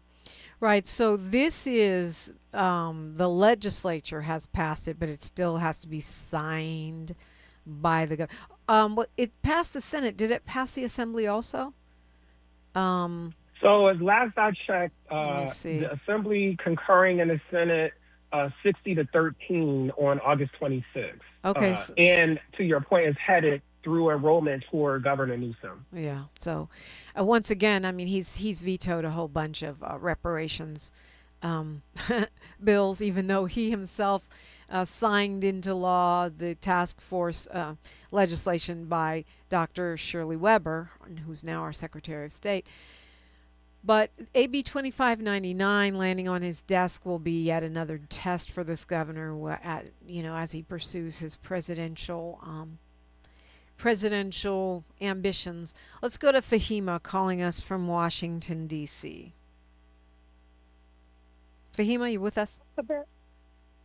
Right. So this is the legislature has passed it, but it still has to be signed by the government. It passed the Senate. Did it pass the Assembly also? So as last I checked, the Assembly concurring in the Senate 60-13 on August 26th. Okay. And to your point, is headed through enrollment toward Governor Newsom. Yeah. So once again, I mean, he's vetoed a whole bunch of reparations bills, even though he himself signed into law the task force legislation by Dr. Shirley Weber, who's now our Secretary of State. But AB 2599 landing on his desk will be yet another test for this governor, as he pursues his presidential ambitions. Let's go to Fahima calling us from Washington, D.C. Fahima, you with us?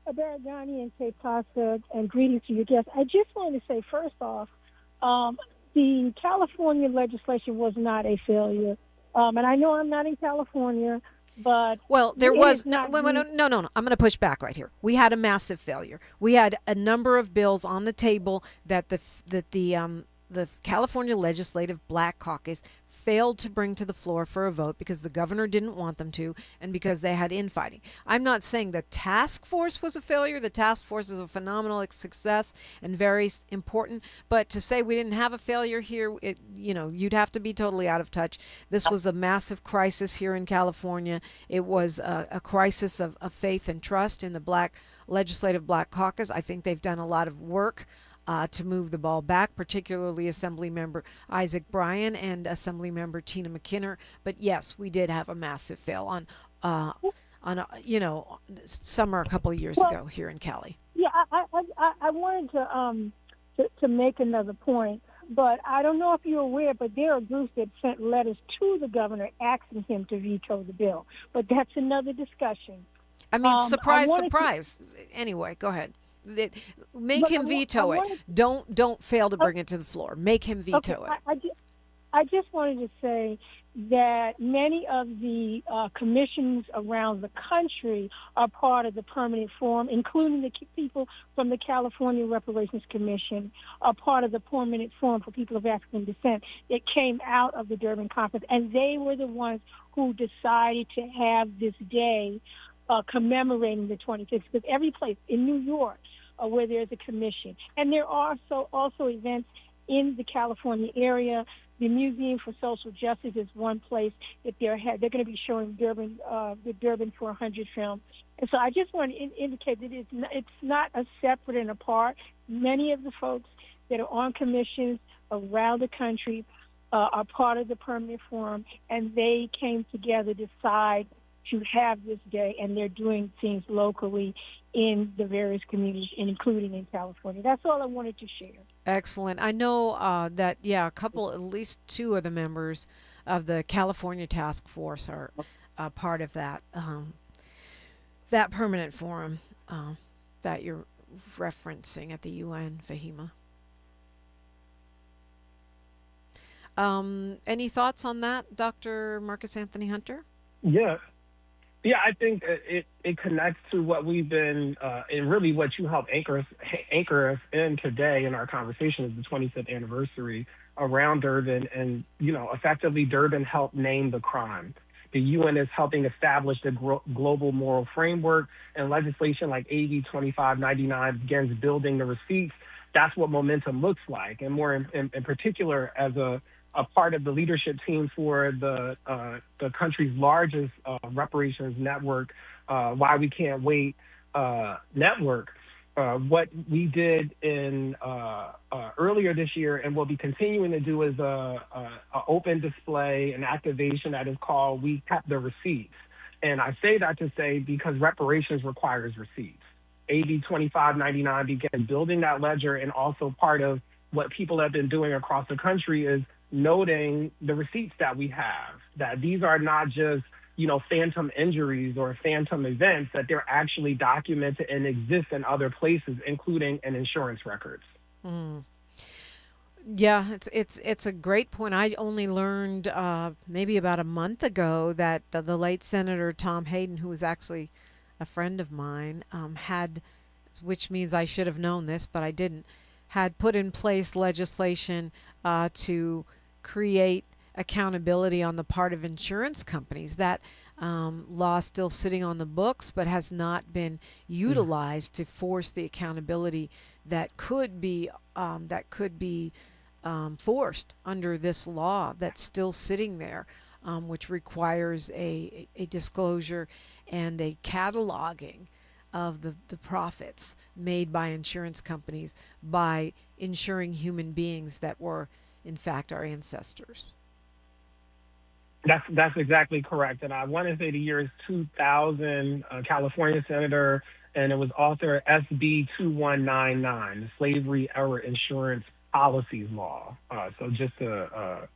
Abaragani and Cape Costa, and greetings to your guests. I just wanted to say, first off, the California legislation was not a failure. And I know I'm not in California, but... Well, there was... No. I'm going to push back right here. We had a massive failure. We had a number of bills on the table that the California Legislative Black Caucus failed to bring to the floor for a vote because the governor didn't want them to and because they had infighting. I'm not saying the task force was a failure. The task force is a phenomenal success and very important. But to say we didn't have a failure here, you'd have to be totally out of touch. This was a massive crisis here in California. It was a crisis of faith and trust in the Legislative Black Caucus. I think they've done a lot of work to move the ball back, particularly Assemblymember Isaac Bryan and Assemblymember Tina McKinnon. But yes, we did have a massive fail on summer a couple of years ago here in Cali. Yeah, I wanted to make another point, but I don't know if you're aware, but there are groups that sent letters to the governor asking him to veto the bill. But that's another discussion. I mean, surprise. Anyway, go ahead. Make him veto it. Don't fail to bring it to the floor. Make him veto it. I just wanted to say that many of the commissions around the country are part of the permanent forum, including the people from the California Reparations Commission, are part of the permanent forum for people of African descent that came out of the Durban Conference, and they were the ones who decided to have this day commemorating the 25th, because every place in New York where there's a commission, and there are also events in the California area. The Museum for Social Justice is one place that they're going to be showing the Durban 400 film. And so I just want to indicate that it's not a separate and apart. Many of the folks that are on commissions around the country are part of the permanent forum, and they came together to decide to have this day, and they're doing things locally in the various communities, including in California. That's all I wanted to share. Excellent. I know that, at least two of the members of the California Task Force are part of that permanent forum that you're referencing at the UN, Fahima. Any thoughts on that, Dr. Marcus Anthony Hunter? Yeah, I think it connects to what we've been, and really what you help anchor us in today in our conversation is the 25th anniversary around Durban. And, effectively Durban helped name the crime. The UN is helping establish the global moral framework, and legislation like AB 2599 begins building the receipts that's what momentum looks like. And more in particular, as a part of the leadership team for the country's largest reparations network, Why We Can't Wait network, what we did in earlier this year and will be continuing to do is a open display and activation that is called We Kept the Receipts. And I say that to say because reparations requires receipts. AB 2599 began building that ledger, and also part of what people have been doing across the country is noting the receipts that we have, that these are not just, phantom injuries or phantom events, that they're actually documented and exist in other places, including in insurance records. Mm. Yeah, it's a great point. I only learned maybe about a month ago that the late Senator Tom Hayden, who was actually a friend of mine, had, which means I should have known this, but I didn't, had put in place legislation to create accountability on the part of insurance companies. That law still sitting on the books, but has not been utilized to force the accountability that could be forced under this law that's still sitting there, which requires a disclosure and a cataloging of the profits made by insurance companies by insuring human beings that were, in fact, our ancestors. That's exactly correct. And I want to say the year is 2000, California Senator, and it was author SB 2199, the Slavery Era Insurance Policies Law. So just to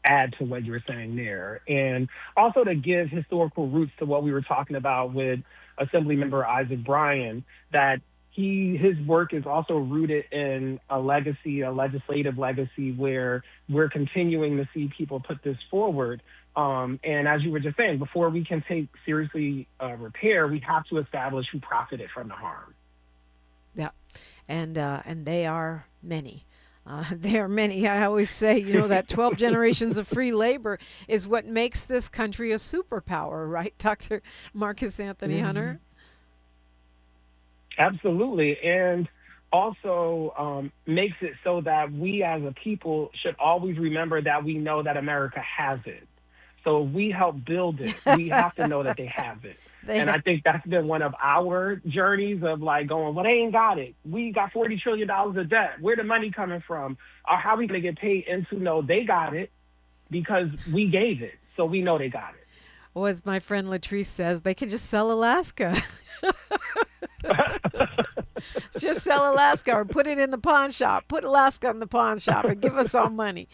add to what you were saying there. And also to give historical roots to what we were talking about with Assemblymember Isaac Bryan, that his work is also rooted in a legislative legacy where we're continuing to see people put this forward. And as you were just saying, before we can take seriously repair, we have to establish who profited from the harm. Yeah, and they are many. There are many. I always say, that 12 generations of free labor is what makes this country a superpower, right, Dr. Marcus Anthony Hunter? Absolutely. And also makes it so that we as a people should always remember that we know that America has it. So we help build it. We have to know that they have it. I think that's been one of our journeys of going, well, they ain't got it. We got $40 trillion of debt. Where the money coming from? Or how are we going to get paid into? No, they got it because we gave it. So we know they got it. Well, as my friend Latrice says, they can just sell Alaska. Just sell Alaska or put it in the pawn shop. Put Alaska in the pawn shop and give us all money.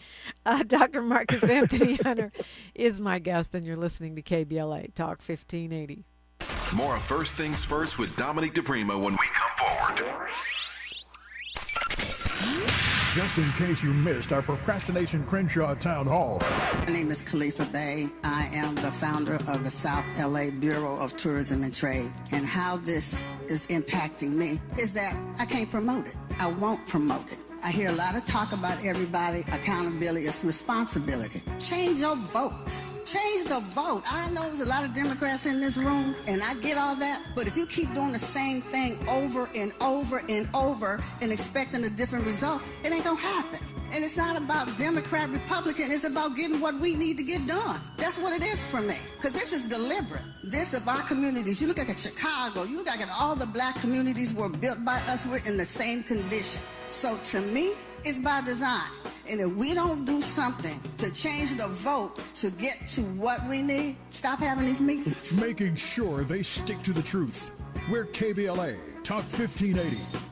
Dr. Marcus Anthony Hunter is my guest, and you're listening to KBLA Talk 1580. More of First Things First with Dominique DiPrima when we come forward. Just in case you missed our Procrastination Crenshaw Town Hall. My name is Khalifa Bey. I am the founder of the South LA Bureau of Tourism and Trade. And how this is impacting me is that I can't promote it. I won't promote it. I hear a lot of talk about everybody. Accountability is responsibility. Change your vote. Change the vote. I know there's a lot of Democrats in this room, and I get all that, but if you keep doing the same thing over and over and over and expecting a different result, it ain't gonna happen. And it's not about Democrat, Republican, it's about getting what we need to get done. That's what it is for me, because this is deliberate. This of our communities, you look at Chicago, you look at all the black communities were built by us, we're in the same condition. So to me, it's by design. And if we don't do something to change the vote to get to what we need, stop having these meetings. Making sure they stick to the truth. We're KBLA Talk 1580.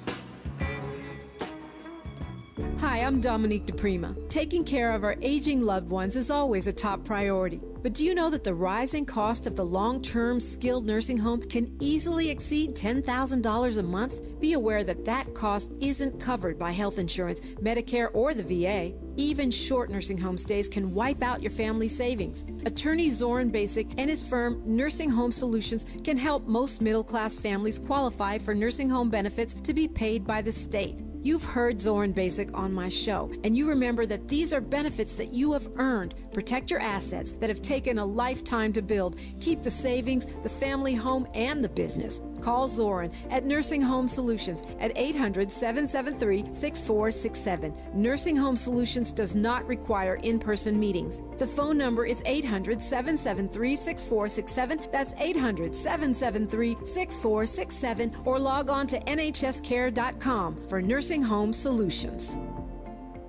Hi, I'm Dominique DiPrima. Taking care of our aging loved ones is always a top priority. But do you know that the rising cost of the long-term skilled nursing home can easily exceed $10,000 a month? Be aware that that cost isn't covered by health insurance, Medicare, or the VA. Even short nursing home stays can wipe out your family savings. Attorney Zoran Basic and his firm, Nursing Home Solutions, can help most middle-class families qualify for nursing home benefits to be paid by the state. You've heard Zoran Basic on my show, and you remember that these are benefits that you have earned. Protect your assets that have taken a lifetime to build. Keep the savings, the family home, and the business. Call Zoran at Nursing Home Solutions at 800-773-6467. Nursing Home Solutions does not require in-person meetings. The phone number is 800-773-6467. That's 800-773-6467, or log on to nhscare.com for Nursing Home Solutions.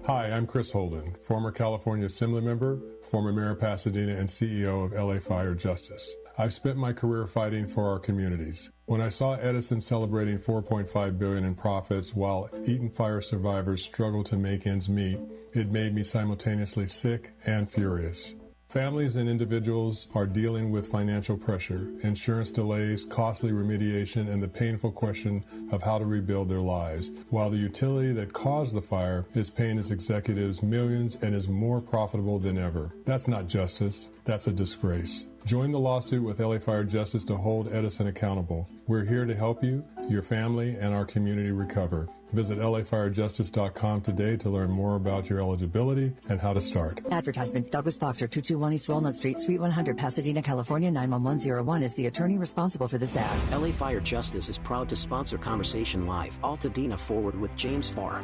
Hi, I'm Chris Holden, former California Assembly member, former Mayor of Pasadena, and CEO of LA Fire Justice. I've spent my career fighting for our communities. When I saw Edison celebrating $4.5 billion in profits while Eaton fire survivors struggled to make ends meet, it made me simultaneously sick and furious. Families and individuals are dealing with financial pressure, insurance delays, costly remediation, and the painful question of how to rebuild their lives, while the utility that caused the fire is paying its executives millions and is more profitable than ever. That's not justice. That's a disgrace. Join the lawsuit with LA Fire Justice to hold Edison accountable. We're here to help you, your family, and our community recover. Visit lafirejustice.com today to learn more about your eligibility and how to start. Advertisement. Douglas Boxer, 221 East Walnut Street, Suite 100, Pasadena, California, 91101 is the attorney responsible for this ad. LA Fire Justice is proud to sponsor Conversation Live. Altadena Forward with James Farr.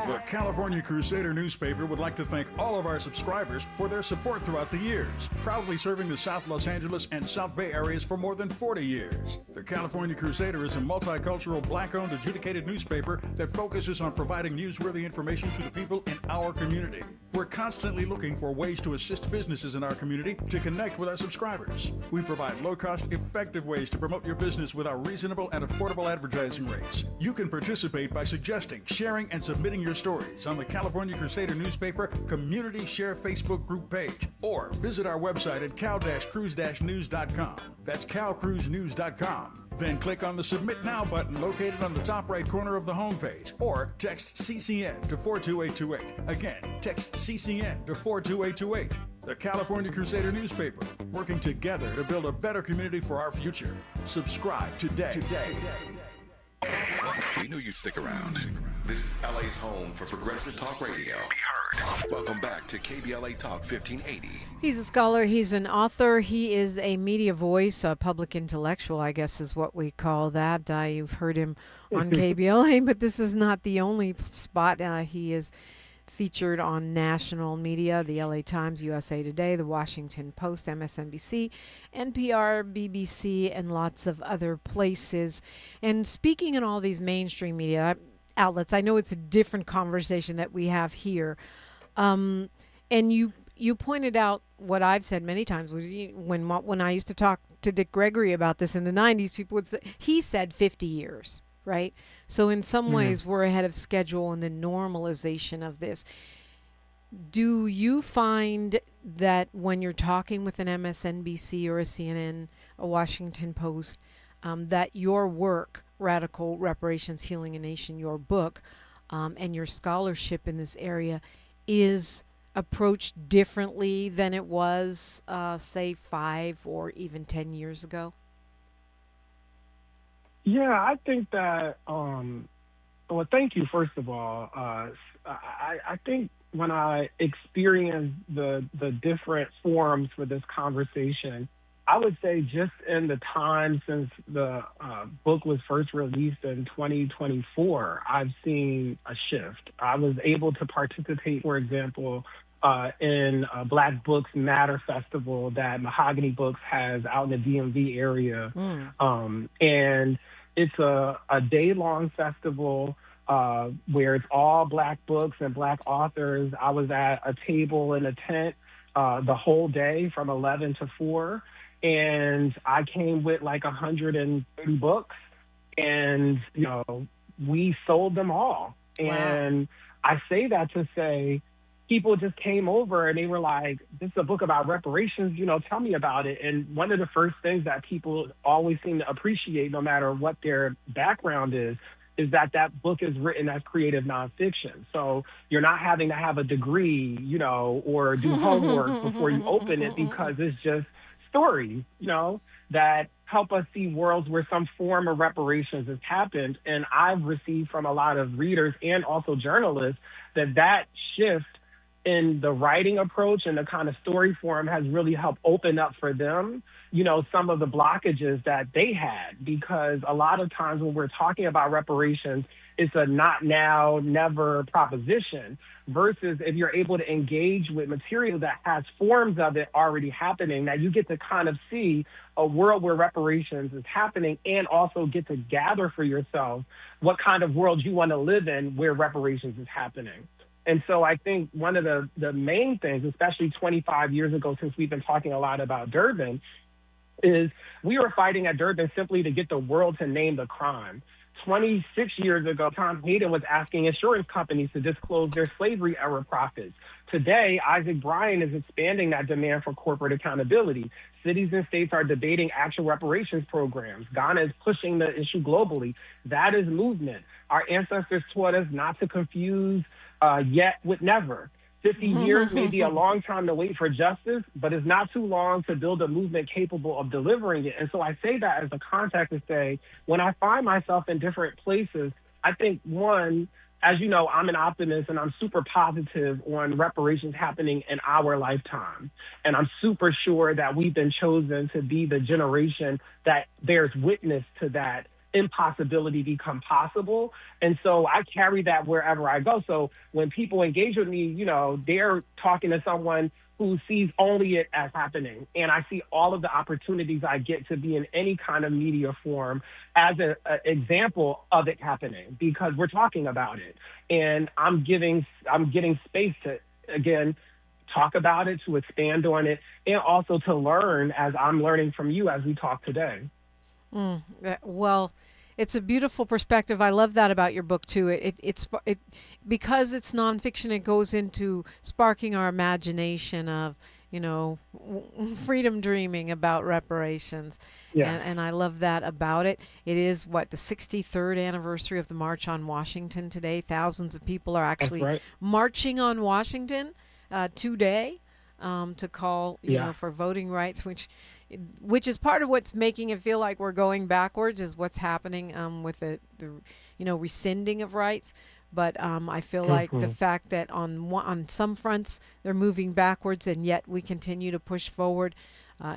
The California Crusader newspaper would like to thank all of our subscribers for their support throughout the years, proudly serving the South Los Angeles and South Bay areas for more than 40 years. The California Crusader is a multicultural, black-owned, adjudicated newspaper that focuses on providing newsworthy information to the people in our community. We're constantly looking for ways to assist businesses in our community to connect with our subscribers. We provide low-cost, effective ways to promote your business with our reasonable and affordable advertising rates. You can participate by suggesting, sharing, and submitting your stories on the California Crusader newspaper Community Share Facebook group page, or visit our website at cal-cruise-news.com. That's calcruisenews.com. Then click on the Submit Now button located on the top right corner of the homepage, or text CCN to 42828. Again, text CCN to 42828. The California Crusader newspaper, working together to build a better community for our future. Subscribe today. We knew you'd stick around. This is LA's home for progressive talk radio. Welcome back to KBLA Talk 1580. He's a scholar. He's an author. He is a media voice, a public intellectual, I guess is what we call that. You've heard him on KBLA, but this is not the only spot. He is featured on national media, the LA Times, USA Today, the Washington Post, MSNBC, NPR, BBC, and lots of other places. And speaking in all these mainstream media outlets, I know it's a different conversation that we have here. And you pointed out what I've said many times was when I used to talk to Dick Gregory about this in the 90s, people would say, he said 50 years. Right? So in some ways, we're ahead of schedule in the normalization of this. Do you find that when you're talking with an MSNBC or a CNN, a Washington Post, that your work, Radical Reparations, Healing a Nation, your book, and your scholarship in this area is approached differently than it was, say, 5 or even 10 years ago? Yeah, I think that, well, thank you, first of all. I think when I experienced the different forums for this conversation, I would say just in the time since the book was first released in 2024, I've seen a shift. I was able to participate, for example, in Black Books Matter Festival that Mahogany Books has out in the DMV area. And it's a day-long festival where it's all Black books and Black authors. I was at a table in a tent the whole day from 11 to 4, and I came with like 130 books, and, you know, we sold them all. Wow. And I say that to say, people just came over and they were like, this is a book about reparations, you know, tell me about it. And one of the first things that people always seem to appreciate, no matter what their background is that book is written as creative nonfiction. So you're not having to have a degree, you know, or do homework before you open it, because it's just stories, you know, that help us see worlds where some form of reparations has happened. And I've received from a lot of readers and also journalists that shift in the writing approach and the kind of story form has really helped open up for them, some of the blockages that they had. Because a lot of times when we're talking about reparations, it's a not now, never proposition, versus if you're able to engage with material that has forms of it already happening, that you get to kind of see a world where reparations is happening and also get to gather for yourself what kind of world you want to live in where reparations is happening. And so I think one of the main things, especially 25 years ago, since we've been talking a lot about Durban, is we were fighting at Durban simply to get the world to name the crime. 26 years ago, Tom Hayden was asking insurance companies to disclose their slavery era profits. Today, Isaac Bryan is expanding that demand for corporate accountability. Cities and states are debating actual reparations programs. Ghana is pushing the issue globally. That is movement. Our ancestors taught us not to confuse yet with never. 50 years may be a long time to wait for justice, but it's not too long to build a movement capable of delivering it. And so I say that as a context to say, when I find myself in different places, I think, one, as you know, I'm an optimist and I'm super positive on reparations happening in our lifetime. And I'm super sure that we've been chosen to be the generation that bears witness to that impossibility become possible. And so I carry that wherever I go. So when people engage with me, they're talking to someone who sees only it as happening. And I see all of the opportunities I get to be in any kind of media form as an example of it happening, because we're talking about it. And I'm getting space to, again, talk about it, to expand on it, and also to learn as I'm learning from you as we talk today. Well, it's a beautiful perspective. I love that about your book too. It's because it's nonfiction. It goes into sparking our imagination of freedom dreaming about reparations. Yeah. And I love that about it. It is the 63rd anniversary of the March on Washington today. Thousands of people are actually marching on Washington today to call for voting rights, which is part of what's making it feel like we're going backwards, is what's happening with the rescinding of rights. But I feel like the fact that on some fronts they're moving backwards, and yet we continue to push forward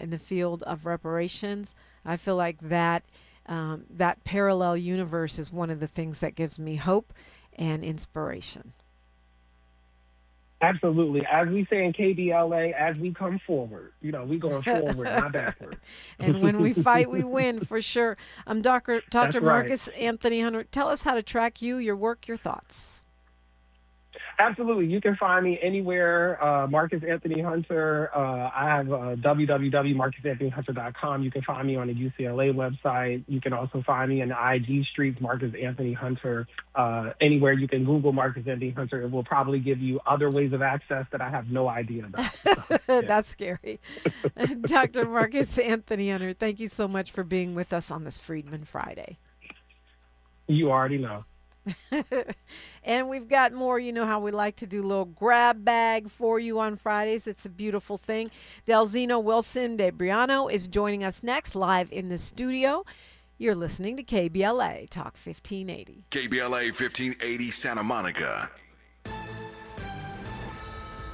in the field of reparations. I feel like that parallel universe is one of the things that gives me hope and inspiration. Absolutely. As we say in KBLA, as we come forward, we going forward, not backward. And when we fight, we win, for sure. Dr. Marcus Anthony Hunter, tell us how to track you, your work, your thoughts. Absolutely. You can find me anywhere, Marcus Anthony Hunter. I have www.marcusanthonyhunter.com. You can find me on the UCLA website. You can also find me in the IG streets, Marcus Anthony Hunter. Anywhere you can Google Marcus Anthony Hunter, it will probably give you other ways of access that I have no idea about. So, yeah. That's scary. Dr. Marcus Anthony Hunter, thank you so much for being with us on this Freedmen Friday. You already know. And we've got more. You know how we like to do a little grab bag for you on Fridays. It's a beautiful thing. Delzino Wilson de Briano is joining us next live in the studio. You're listening to KBLA Talk 1580. KBLA 1580 Santa Monica.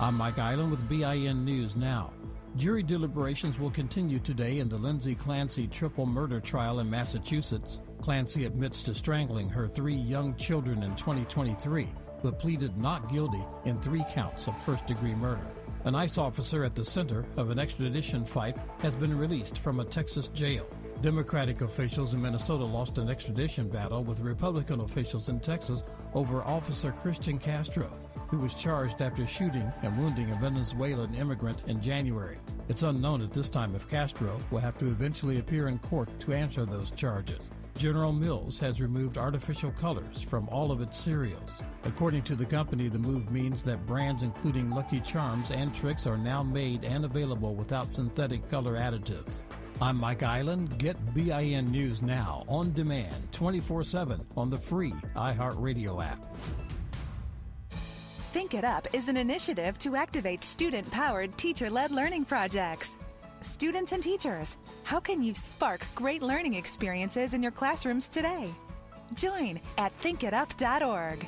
I'm Mike Island with BIN News Now. Jury deliberations will continue today in the Lindsay Clancy triple murder trial in Massachusetts. Clancy admits to strangling her 3 young children in 2023, but pleaded not guilty in 3 counts of first-degree murder. An ICE officer at the center of an extradition fight has been released from a Texas jail. Democratic officials in Minnesota lost an extradition battle with Republican officials in Texas over Officer Christian Castro, who was charged after shooting and wounding a Venezuelan immigrant in January. It's unknown at this time if Castro will have to eventually appear in court to answer those charges. General Mills has removed artificial colors from all of its cereals. According to the company, the move means that brands including Lucky Charms and Trix are now made and available without synthetic color additives. I'm Mike Island. Get BIN News Now on demand 24/7 on the free iHeartRadio app. Think It Up is an initiative to activate student-powered, teacher-led learning projects. Students and teachers, how can you spark great learning experiences in your classrooms today? Join at thinkitup.org.